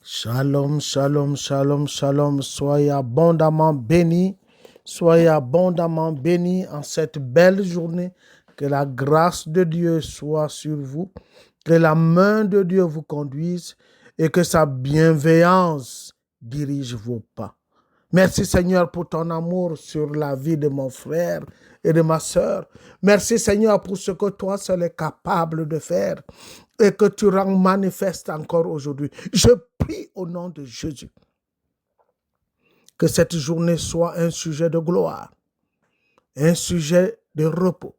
Shalom, shalom, shalom, shalom. Soyez abondamment bénis. Soyez abondamment bénis en cette belle journée. Que la grâce de Dieu soit sur vous. Que la main de Dieu vous conduise et que sa bienveillance dirige vos pas. Merci Seigneur pour ton amour sur la vie de mon frère et de ma sœur. Merci Seigneur pour ce que toi seul es capable de faire et que tu rends manifeste encore aujourd'hui. Je prie au nom de Jésus que cette journée soit un sujet de gloire, un sujet de repos,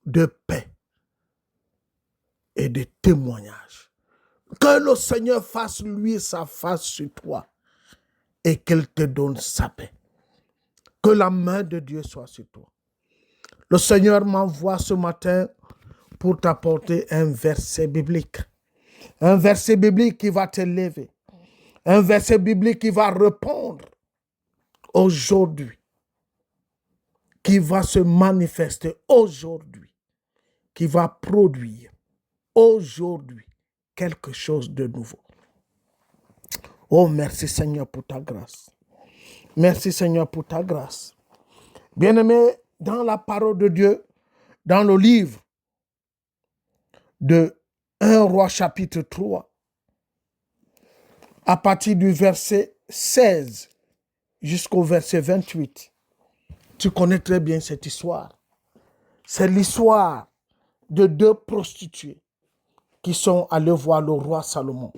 de paix et de témoignage. Que le Seigneur fasse lui sa face sur toi et qu'il te donne sa paix. Que la main de Dieu soit sur toi. Le Seigneur m'envoie ce matin pour t'apporter un verset biblique. Un verset biblique qui va te lever. Un verset biblique qui va répondre aujourd'hui. Qui va se manifester aujourd'hui. Qui va produire aujourd'hui quelque chose de nouveau. Oh, merci Seigneur pour ta grâce. Merci Seigneur pour ta grâce. Bien-aimé, dans la parole de Dieu, dans le livre de 1 Roi chapitre 3, à partir du verset 16 jusqu'au verset 28, tu connais très bien cette histoire. C'est l'histoire de deux prostituées qui sont allées voir le roi Salomon.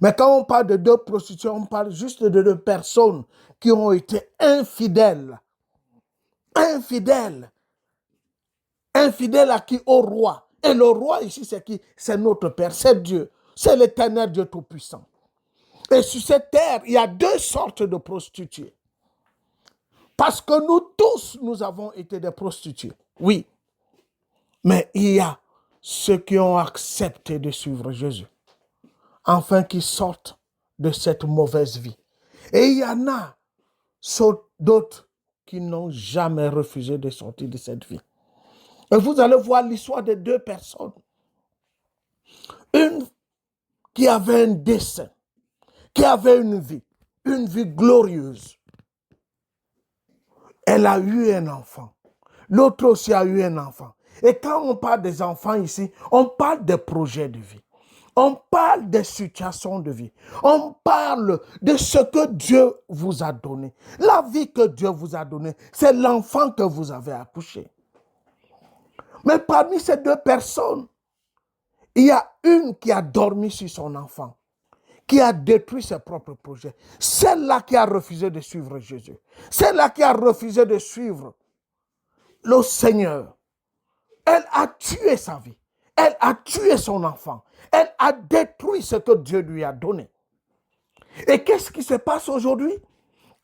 Mais quand on parle de deux prostituées, on parle juste de deux personnes qui ont été infidèles. Infidèles. Infidèles à qui? Au roi. Et le roi ici, c'est qui? C'est notre Père, c'est Dieu. C'est l'Éternel Dieu Tout-Puissant. Et sur cette terre, il y a deux sortes de prostituées. Parce que nous tous, nous avons été des prostituées. Oui. Mais il y a ceux qui ont accepté de suivre Jésus. Afin qu'ils sortent de cette mauvaise vie. Et il y en a d'autres qui n'ont jamais refusé de sortir de cette vie. Et vous allez voir l'histoire de deux personnes. Une qui avait un dessein, qui avait une vie glorieuse. Elle a eu un enfant. L'autre aussi a eu un enfant. Et quand on parle des enfants ici, on parle des projets de vie. On parle des situations de vie. On parle de ce que Dieu vous a donné. La vie que Dieu vous a donnée, c'est l'enfant que vous avez accouché. Mais parmi ces deux personnes, il y a une qui a dormi sur son enfant, qui a détruit ses propres projets. Celle-là qui a refusé de suivre Jésus. Celle-là qui a refusé de suivre le Seigneur. Elle a tué sa vie. Elle a tué son enfant. Elle a détruit ce que Dieu lui a donné. Et qu'est-ce qui se passe aujourd'hui?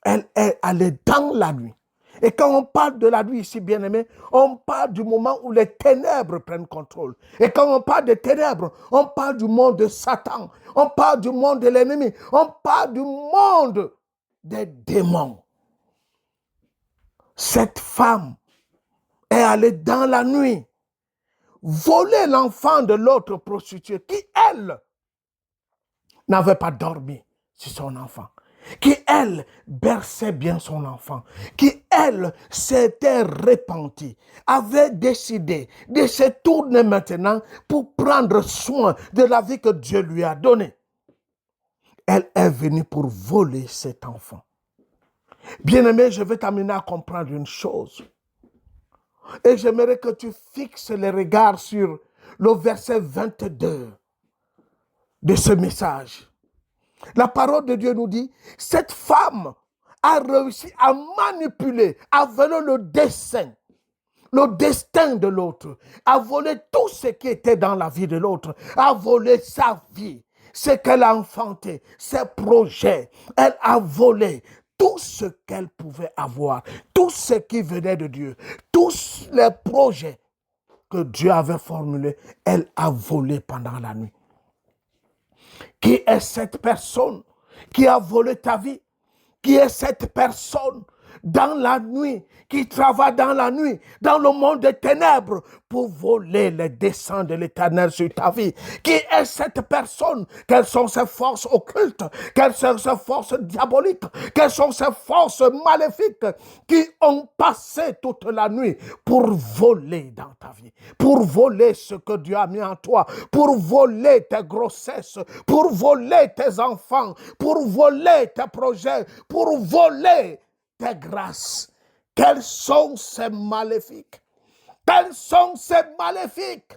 Elle est dans la nuit. Et quand on parle de la nuit ici, bien-aimé, on parle du moment où les ténèbres prennent contrôle. Et quand on parle des ténèbres, on parle du monde de Satan. On parle du monde de l'ennemi. On parle du monde des démons. Cette femme est allée dans la nuit voler l'enfant de l'autre prostituée qui, elle, n'avait pas dormi sur son enfant. Qui, elle, berçait bien son enfant. Qui, elle, s'était repentie, avait décidé de se tourner maintenant pour prendre soin de la vie que Dieu lui a donnée. Elle est venue pour voler cet enfant. Bien-aimé, je vais t'amener à comprendre une chose. Et j'aimerais que tu fixes les regards sur le verset 22 de ce message. La parole de Dieu nous dit, cette femme a réussi à manipuler, à voler le destin de l'autre, à voler tout ce qui était dans la vie de l'autre, à voler sa vie, ce qu'elle a enfanté, ses projets. Elle a volé tout ce qu'elle pouvait avoir, tout ce qui venait de Dieu, tous les projets que Dieu avait formulés, elle a volé pendant la nuit. Qui est cette personne qui a volé ta vie? Qui est cette personne dans la nuit, qui travaille dans la nuit, dans le monde des ténèbres, pour voler les desseins de l'Éternel sur ta vie. Qui est cette personne? Quelles sont ses forces occultes? Quelles sont ses forces diaboliques? Quelles sont ces forces maléfiques qui ont passé toute la nuit pour voler dans ta vie, pour voler ce que Dieu a mis en toi, pour voler tes grossesses, pour voler tes enfants, pour voler tes projets, pour voler tes grâces? Quels sont ces maléfiques? Quels sont ces maléfiques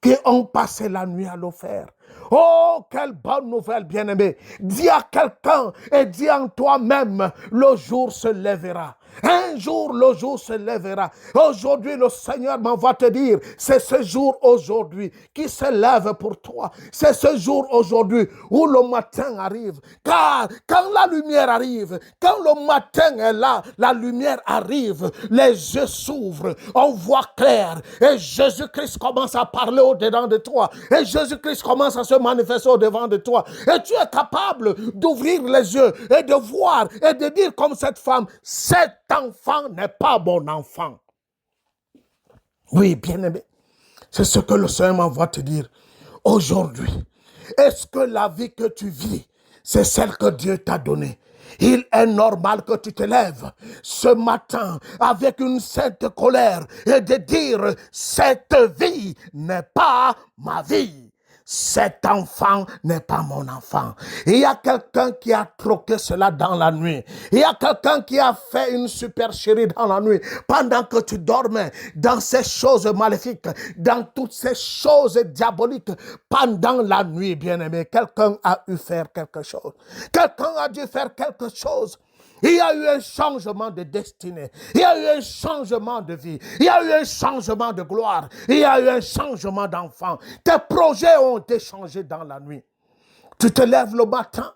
qui ont passé la nuit à le faire? Oh, quelle bonne nouvelle, bien-aimé. Dis à quelqu'un et dis en toi-même, le jour se lèvera. Un jour, le jour se lèvera. Aujourd'hui, le Seigneur m'envoie te dire, c'est ce jour aujourd'hui qui se lève pour toi. C'est ce jour aujourd'hui où le matin arrive. Car quand la lumière arrive, quand le matin est là, la lumière arrive, les yeux s'ouvrent, on voit clair. Et Jésus-Christ commence à parler au-dedans de toi. Et Jésus-Christ commence à se manifester au-devant de toi. Et tu es capable d'ouvrir les yeux et de voir et de dire comme cette femme, cet enfant n'est pas mon enfant. Oui, bien-aimé, c'est ce que le Seigneur m'envoie te dire aujourd'hui. Est-ce que la vie que tu vis, c'est celle que Dieu t'a donnée? Il est normal que tu te lèves ce matin avec une sainte colère et de dire, cette vie n'est pas ma vie. Cet enfant n'est pas mon enfant. Il y a quelqu'un qui a troqué cela dans la nuit. Il y a quelqu'un qui a fait une supercherie dans la nuit pendant que tu dormais dans ces choses maléfiques, dans toutes ces choses diaboliques pendant la nuit, bien-aimé. Quelqu'un a eu faire quelque chose. Quelqu'un a dû faire quelque chose. Il y a eu un changement de destinée. Il y a eu un changement de vie. Il y a eu un changement de gloire. Il y a eu un changement d'enfant. Tes projets ont été changés dans la nuit. Tu te lèves le matin.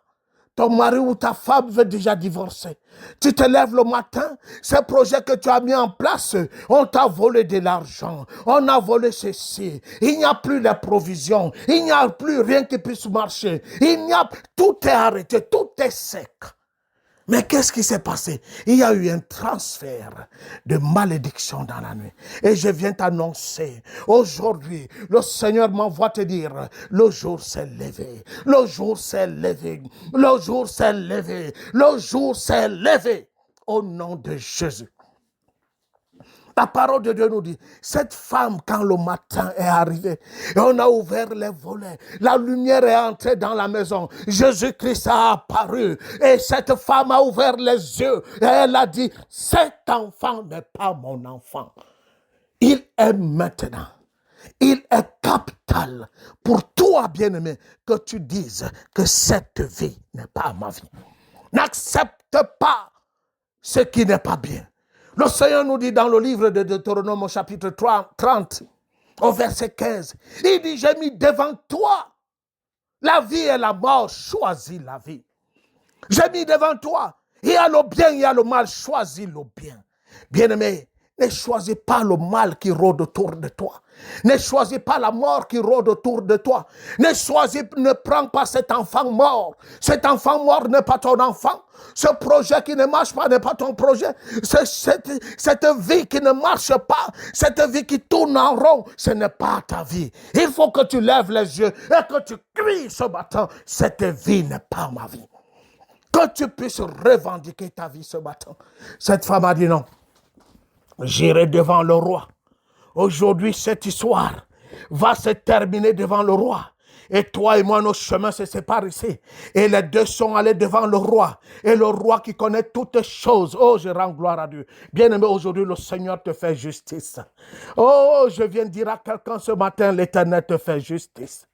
Ton mari ou ta femme veut déjà divorcer. Tu te lèves le matin, ces projets que tu as mis en place, on t'a volé de l'argent, on a volé ceci. Il n'y a plus de provisions, il n'y a plus rien qui puisse marcher. Tout est arrêté, tout est sec. Mais qu'est-ce qui s'est passé? Il y a eu un transfert de malédiction dans la nuit. Et je viens t'annoncer, aujourd'hui, le Seigneur m'envoie te dire, le jour s'est levé, le jour s'est levé, le jour s'est levé, le jour s'est levé, au nom de Jésus. La parole de Dieu nous dit, cette femme, quand le matin est arrivé, et on a ouvert les volets, la lumière est entrée dans la maison, Jésus-Christ a apparu, et cette femme a ouvert les yeux, et elle a dit, cet enfant n'est pas mon enfant. Il est maintenant, il est capital pour toi, bien-aimé, que tu dises que cette vie n'est pas ma vie. N'accepte pas ce qui n'est pas bien. Le Seigneur nous dit dans le livre de Deutéronome au chapitre 30, au verset 15, il dit, j'ai mis devant toi la vie et la mort, choisis la vie. J'ai mis devant toi, il y a le bien, il y a le mal, choisis le bien. Bien-aimé, ne choisis pas le mal qui rôde autour de toi. Ne choisis pas la mort qui rôde autour de toi. Ne prends pas cet enfant mort. Cet enfant mort n'est pas ton enfant. Ce projet qui ne marche pas n'est pas ton projet. Cette vie qui ne marche pas, cette vie qui tourne en rond, ce n'est pas ta vie. Il faut que tu lèves les yeux et que tu cries ce matin, cette vie n'est pas ma vie. Que tu puisses revendiquer ta vie ce matin. Cette femme a dit non. J'irai devant le roi. Aujourd'hui, cette histoire va se terminer devant le roi. Et toi et moi, nos chemins se séparent ici. Et les deux sont allés devant le roi. Et le roi qui connaît toutes choses. Oh, je rends gloire à Dieu. Bien-aimé, aujourd'hui, le Seigneur te fait justice. Oh, je viens de dire à quelqu'un ce matin, l'Éternel te fait justice.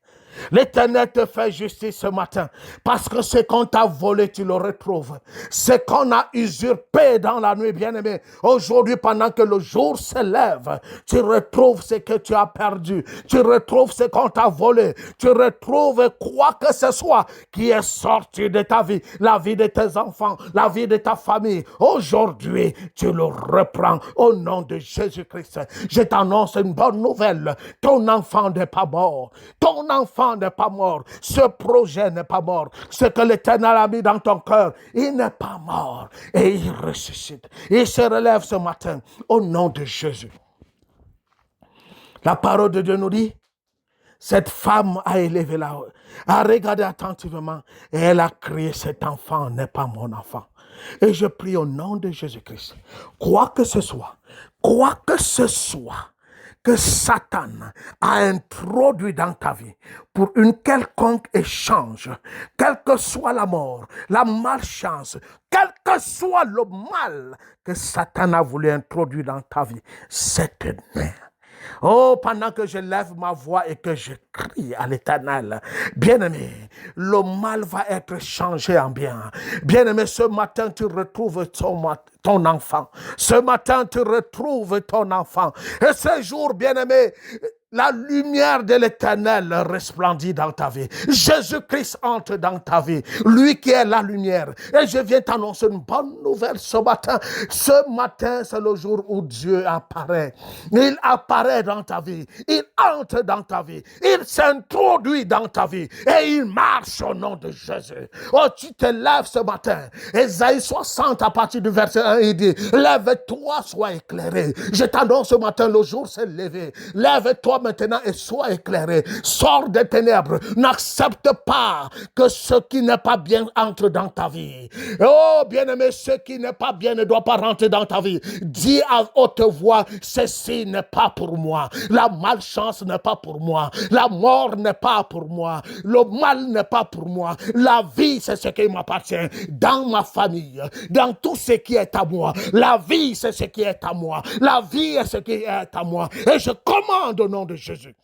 L'Éternel te fait justice ce matin, parce que ce qu'on t'a volé, tu le retrouves. Ce qu'on a usurpé dans la nuit, bien-aimé, aujourd'hui, pendant que le jour se lève, tu retrouves ce que tu as perdu, tu retrouves ce qu'on t'a volé, tu retrouves quoi que ce soit qui est sorti de ta vie, la vie de tes enfants, la vie de ta famille. Aujourd'hui, tu le reprends au nom de Jésus-Christ. Je t'annonce une bonne nouvelle. Ton enfant n'est pas mort. Ton enfant enfant n'est pas mort. Ce projet n'est pas mort. Ce que l'Éternel a mis dans ton cœur, il n'est pas mort. Et il ressuscite. Il se relève ce matin au nom de Jésus. La parole de Dieu nous dit, cette femme a élevé la haut, a regardé attentivement et elle a crié, cet enfant n'est pas mon enfant. Et je prie au nom de Jésus-Christ, quoi que ce soit que Satan a introduit dans ta vie pour une quelconque échange, quelle que soit la mort, la malchance, quel que soit le mal que Satan a voulu introduire dans ta vie, cette nuit. Oh, pendant que je lève ma voix et que je crie à l'Éternel, bien-aimé, le mal va être changé en bien. Bien-aimé, ce matin, tu retrouves ton enfant. Ce matin, tu retrouves ton enfant. Et ce jour, bien-aimé, la lumière de l'Éternel resplendit dans ta vie. Jésus-Christ entre dans ta vie. Lui qui est la lumière. Et je viens t'annoncer une bonne nouvelle ce matin. Ce matin, c'est le jour où Dieu apparaît. Il apparaît dans ta vie. Il entre dans ta vie. Il s'introduit dans ta vie. Et il marche au nom de Jésus. Oh, tu te lèves ce matin. Ésaïe 60 à partir du verset 1, il dit, lève-toi, sois éclairé. Je t'annonce ce matin, le jour s'est levé. Lève-toi maintenant et sois éclairé. Sors des ténèbres. N'accepte pas que ce qui n'est pas bien entre dans ta vie. Oh, bien-aimé, ce qui n'est pas bien ne doit pas rentrer dans ta vie. Dis à haute voix, ceci n'est pas pour moi. La malchance n'est pas pour moi. La mort n'est pas pour moi. Le mal n'est pas pour moi. La vie, c'est ce qui m'appartient. Dans ma famille, dans tout ce qui est à moi. La vie, c'est ce qui est à moi. La vie est ce qui est à moi. Et je commande au nom de Jésus.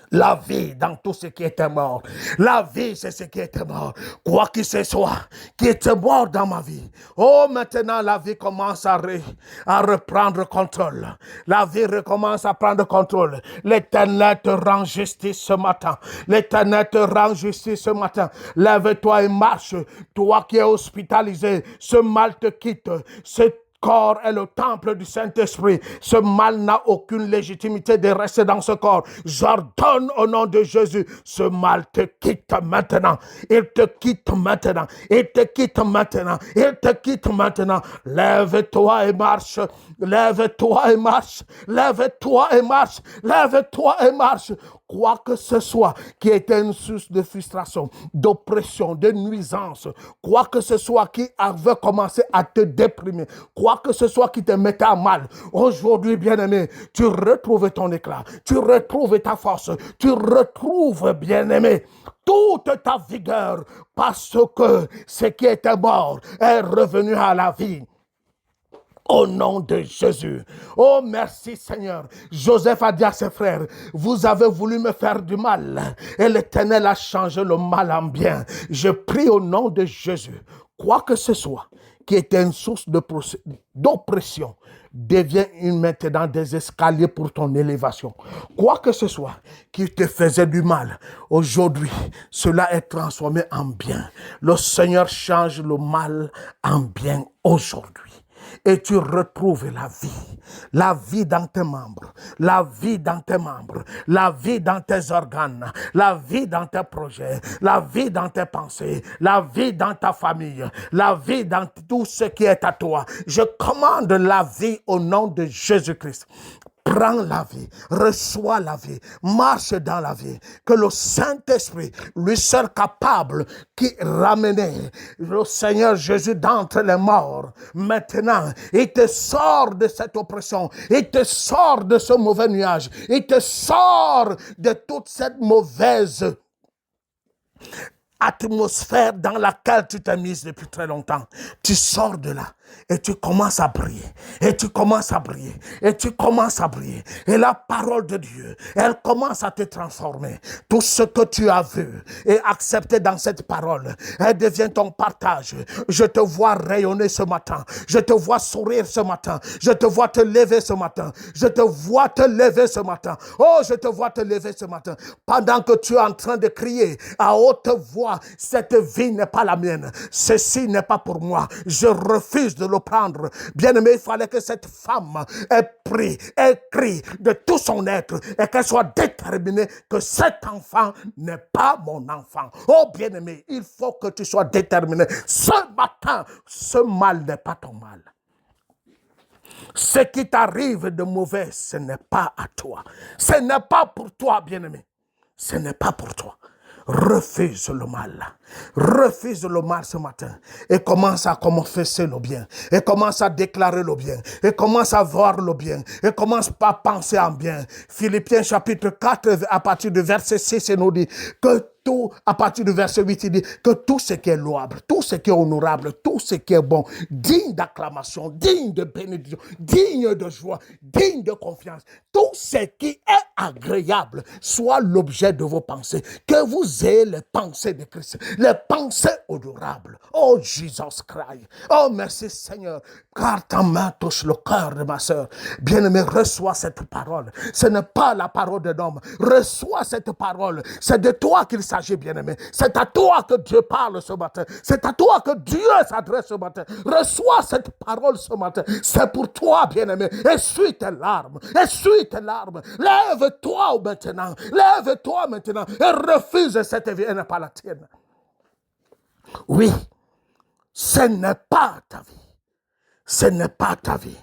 La vie dans tout ce qui était mort. La vie, c'est ce qui était mort. Quoi que ce soit qui était mort dans ma vie. Oh, maintenant, la vie commence à reprendre contrôle. La vie recommence à prendre contrôle. L'Éternel te rend justice ce matin. L'Éternel te rend justice ce matin. Lève-toi et marche. Toi qui es hospitalisé, ce mal te quitte. Ce corps est le temple du Saint-Esprit. Ce mal n'a aucune légitimité de rester dans ce corps. J'ordonne au nom de Jésus, ce mal te quitte maintenant. Il te quitte maintenant. Il te quitte maintenant. Il te quitte maintenant. Lève-toi et marche. Lève-toi et marche. Lève-toi et marche. Lève-toi et marche. Quoi que ce soit qui était une source de frustration, d'oppression, de nuisance, quoi que ce soit qui avait commencé à te déprimer, quoi que ce soit qui te mettait à mal, aujourd'hui, bien-aimé, tu retrouves ton éclat, tu retrouves ta force, tu retrouves, bien-aimé, toute ta vigueur, parce que ce qui était mort est revenu à la vie. Au nom de Jésus. Oh, merci Seigneur. Joseph a dit à ses frères, vous avez voulu me faire du mal et l'Éternel a changé le mal en bien. Je prie au nom de Jésus, quoi que ce soit qui était une source d'oppression, devient maintenant des escaliers pour ton élévation. Quoi que ce soit qui te faisait du mal, aujourd'hui, cela est transformé en bien. Le Seigneur change le mal en bien aujourd'hui. Et tu retrouves la vie dans tes membres, la vie dans tes membres, la vie dans tes organes, la vie dans tes projets, la vie dans tes pensées, la vie dans ta famille, la vie dans tout ce qui est à toi. Je commande la vie au nom de Jésus-Christ. Prends la vie, reçois la vie, marche dans la vie. Que le Saint-Esprit, lui seul capable, qui ramenait le Seigneur Jésus d'entre les morts, maintenant, il te sort de cette oppression, il te sort de ce mauvais nuage, il te sort de toute cette mauvaise atmosphère dans laquelle tu t'es mise depuis très longtemps. Tu sors de là et tu commences à briller. Et tu commences à briller. Et tu commences à briller. Et la parole de Dieu, elle commence à te transformer. Tout ce que tu as vu et accepté dans cette parole, elle devient ton partage. Je te vois rayonner ce matin. Je te vois sourire ce matin. Je te vois te lever ce matin. Je te vois te lever ce matin. Oh, je te vois te lever ce matin. Pendant que tu es en train de crier à haute voix, cette vie n'est pas la mienne. Ceci n'est pas pour moi. Je refuse de le prendre. Bien-aimé, il fallait que cette femme ait pris, ait crie de tout son être et qu'elle soit déterminée que cet enfant n'est pas mon enfant. Oh bien-aimé, il faut que tu sois déterminé. Ce matin, ce mal n'est pas ton mal. Ce qui t'arrive de mauvais, ce n'est pas à toi. Ce n'est pas pour toi, bien-aimé. Ce n'est pas pour toi. Refuse le mal. Refuse le mal ce matin. Et commence à confesser le bien. Et commence à déclarer le bien. Et commence à voir le bien. Et commence à penser en bien. Philippiens chapitre 4, à partir du verset 6, il nous dit que tout, à partir du verset 8, il dit que tout ce qui est louable, tout ce qui est honorable, tout ce qui est bon, digne d'acclamation, digne de bénédiction, digne de joie, digne de confiance, tout ce qui est agréable soit l'objet de vos pensées. Que vous ayez les pensées de Christ, les pensées honorables. Oh Jesus Christ. Oh merci Seigneur, car ta main touche le cœur de ma soeur. Bien-aimé, reçois cette parole. Ce n'est pas la parole d'un homme. Reçois cette parole. C'est de toi qu'il s'agit, bien-aimé. C'est à toi que Dieu parle ce matin. C'est à toi que Dieu s'adresse ce matin. Reçois cette parole ce matin. C'est pour toi, bien-aimé. Essuie tes larmes. Essuie tes larmes. Lève-toi maintenant. Lève-toi maintenant. Et refuse cette vie. Elle n'est pas la tienne. Oui, ce n'est pas ta vie. Ce n'est pas ta vie.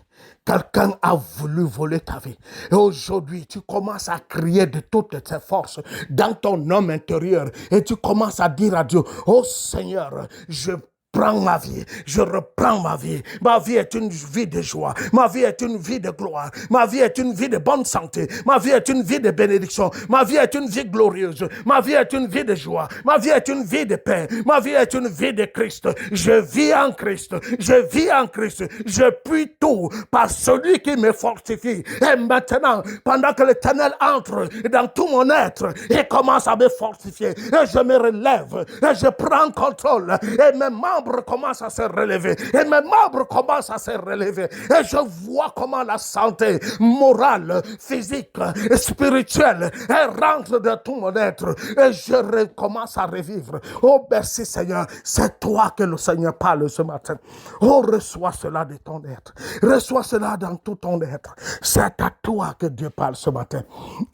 Quelqu'un a voulu voler ta vie. Et aujourd'hui, tu commences à crier de toutes tes forces dans ton homme intérieur. Et tu commences à dire à Dieu, oh Seigneur, je prends ma vie, je reprends ma vie. Ma vie est une vie de joie. Ma vie est une vie de gloire. Ma vie est une vie de bonne santé. Ma vie est une vie de bénédiction. Ma vie est une vie glorieuse. Ma vie est une vie de joie. Ma vie est une vie de paix. Ma vie est une vie de Christ. Je vis en Christ. Je vis en Christ. Je puis tout par celui qui me fortifie. Et maintenant, pendant que l'Éternel entre dans tout mon être et commence à me fortifier, et je me relève, et je prends contrôle, et mes membres commencent à se relever, et mes membres commencent à se relever, et je vois comment la santé morale, physique, spirituelle, elle rentre dans tout mon être, et je recommence à revivre. Oh merci Seigneur, c'est toi que le Seigneur parle ce matin. Oh reçois cela de ton être, reçois cela dans tout ton être. C'est à toi que Dieu parle ce matin.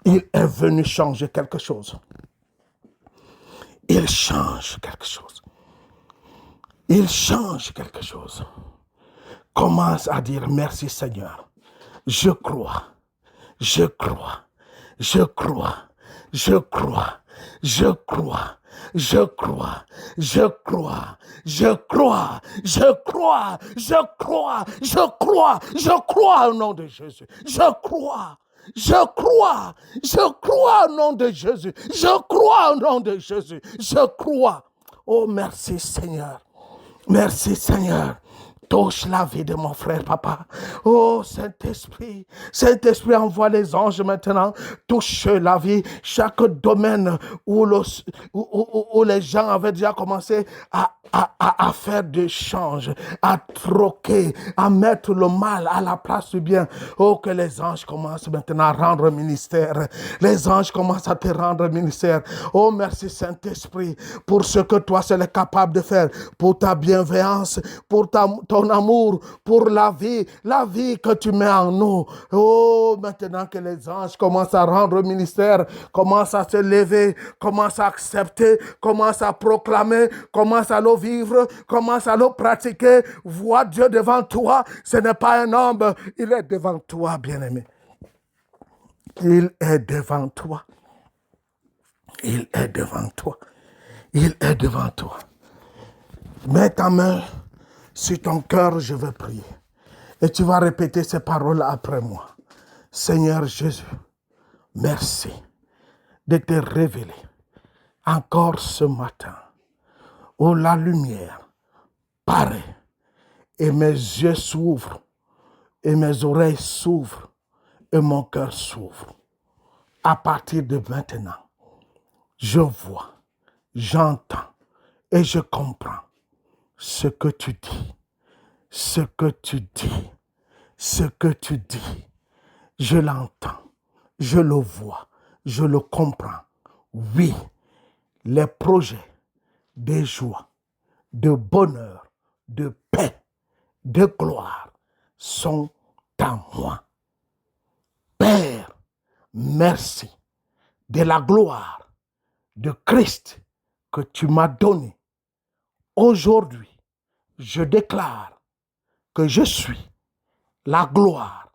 Il est venu changer quelque chose. Il change quelque chose. Il change quelque chose. Commence à dire merci Seigneur. Je crois, je crois, je crois, je crois, je crois, je crois, je crois, je crois, je crois, je crois, je crois, je crois au nom de Jésus. Je crois. Je crois au nom de Jésus. Je crois au nom de Jésus. Je crois. Oh, merci Seigneur. Merci Seigneur. Touche la vie de mon frère, papa. Oh, Saint-Esprit. Saint-Esprit, envoie les anges maintenant. Touche la vie. Chaque domaine où les gens avaient déjà commencé à faire des changes, à troquer, à mettre le mal à la place du bien. Oh, que les anges commencent maintenant à rendre ministère. Les anges commencent à te rendre ministère. Oh, merci Saint-Esprit pour ce que toi seul es capable de faire, pour ta bienveillance, pour ton amour, pour la vie que tu mets en nous. Oh, maintenant que les anges commencent à rendre ministère, commencent à se lever, commencent à accepter, commencent à proclamer, commencent à le vivre, commencent à le pratiquer. Vois Dieu devant toi. Ce n'est pas un homme, il est devant toi, bien-aimé. Il est devant toi. Il est devant toi. Il est devant toi. Mets ta main sur ton cœur, je vais prier. Et tu vas répéter ces paroles après moi. Seigneur Jésus, merci de te révéler encore ce matin où la lumière paraît et mes yeux s'ouvrent et mes oreilles s'ouvrent et mon cœur s'ouvre. À partir de maintenant, je vois, j'entends et je comprends ce que tu dis, ce que tu dis, ce que tu dis. Je l'entends, je le vois, je le comprends. Oui, les projets de joie, de bonheur, de paix, de gloire sont à moi. Père, merci de la gloire de Christ que tu m'as donnée. Aujourd'hui, je déclare que je suis la gloire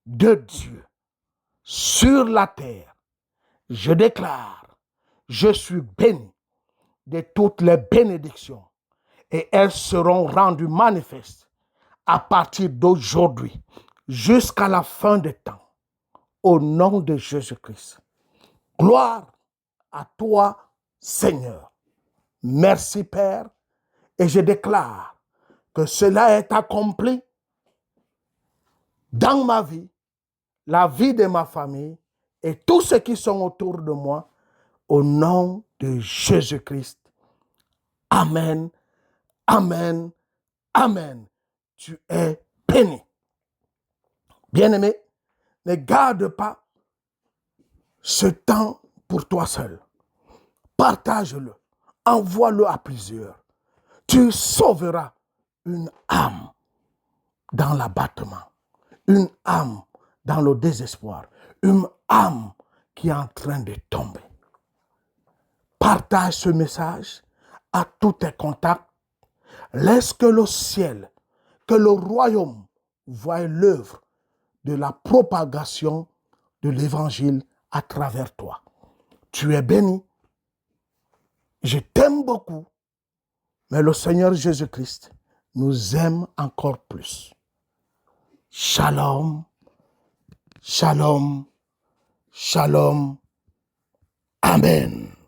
de Dieu sur la terre. Je déclare, je suis béni de toutes les bénédictions et elles seront rendues manifestes à partir d'aujourd'hui jusqu'à la fin des temps. Au nom de Jésus-Christ. Gloire à toi, Seigneur. Merci, Père. Et je déclare que cela est accompli dans ma vie, la vie de ma famille et tous ceux qui sont autour de moi, au nom de Jésus-Christ. Amen, amen, amen. Tu es béni. Bien-aimé, ne garde pas ce temps pour toi seul. Partage-le, envoie-le à plusieurs. Tu sauveras une âme dans l'abattement, une âme dans le désespoir, une âme qui est en train de tomber. Partage ce message à tous tes contacts. Laisse que le ciel, que le royaume voie l'œuvre de la propagation de l'évangile à travers toi. Tu es béni. Je t'aime beaucoup, mais le Seigneur Jésus-Christ nous aime encore plus. Shalom, shalom, shalom. Amen.